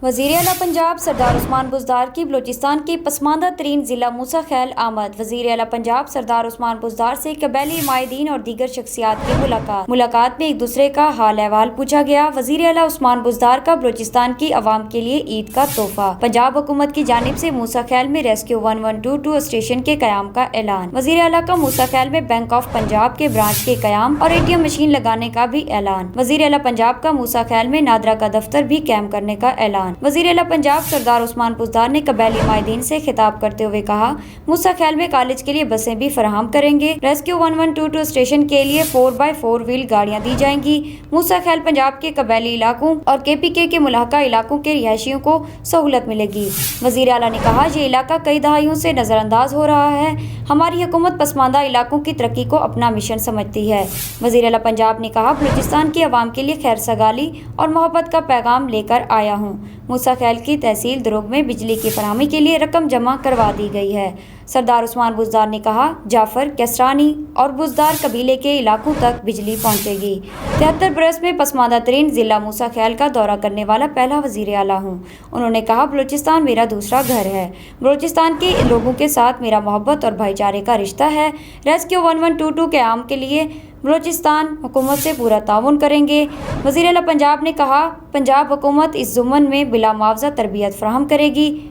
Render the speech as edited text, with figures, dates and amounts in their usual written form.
وزیر اعلیٰ پنجاب سردار عثمان بزدار کی بلوچستان کے پسماندہ ترین ضلع موسیٰ خیل آمد۔ وزیر اعلیٰ پنجاب سردار عثمان بزدار سے قبائلی عمائدین اور دیگر شخصیات کی ملاقات میں ایک دوسرے کا حال احوال پوچھا گیا۔ وزیر اعلیٰ عثمان بزدار کا بلوچستان کی عوام کے لیے عید کا تحفہ، پنجاب حکومت کی جانب سے موسیٰ خیل میں ریسکیو 1122 اسٹیشن کے قیام کا اعلان۔ وزیر اعلیٰ کا موسیٰ خیل میں بینک آف پنجاب کے برانچ کے قیام اور ATM مشین لگانے کا بھی اعلان۔ وزیر اعلیٰ پنجاب کا موسیٰ خیل میں نادرا کا دفتر بھی قائم کرنے کا اعلان۔ وزیر اعلیٰ پنجاب سردار عثمان بزدار نے قبائلی عمائدین سے خطاب کرتے ہوئے کہا، موسیٰ خیل میں کالج کے لیے بسیں بھی فراہم کریں گے۔ ریسکیو 1122 اسٹیشن کے لیے 4x4 وہیل گاڑیاں دی جائیں گی۔ موسیٰ خیل پنجاب کے قبائلی علاقوں اور KPK کے ملحقہ علاقوں کے رہائشیوں کو سہولت ملے گی۔ وزیر اعلیٰ نے کہا، یہ علاقہ کئی دہائیوں سے نظر انداز ہو رہا ہے۔ ہماری حکومت پسماندہ علاقوں کی ترقی کو اپنا مشن سمجھتی ہے۔ وزیر اعلیٰ پنجاب نے کہا، بلوچستان کی عوام کے لیے خیر سگالی اور محبت کا پیغام لے کر آیا ہوں۔ موسیٰ خیل کی تحصیل دروگ میں بجلی کی فراہمی کے لیے رقم جمع کروا دی گئی ہے۔ سردار عثمان بزدار نے کہا، جعفر، کیسرانی اور بزدار قبیلے کے علاقوں تک بجلی پہنچے گی۔ 73 برس میں پسماندہ ترین ضلع موسیٰ خیل کا دورہ کرنے والا پہلا وزیر اعلیٰ ہوں۔ انہوں نے کہا، بلوچستان میرا دوسرا گھر ہے۔ بلوچستان کے لوگوں کے ساتھ میرا محبت اور بھائی چارے کا رشتہ ہے۔ ریسکیو 1122 کے قیام کے لیے بلوچستان حکومت سے پورا تعاون کریں گے۔ وزیر اعلیٰ پنجاب نے کہا، پنجاب حکومت اس ضمن میں بلا معاوضہ تربیت فراہم کرے گی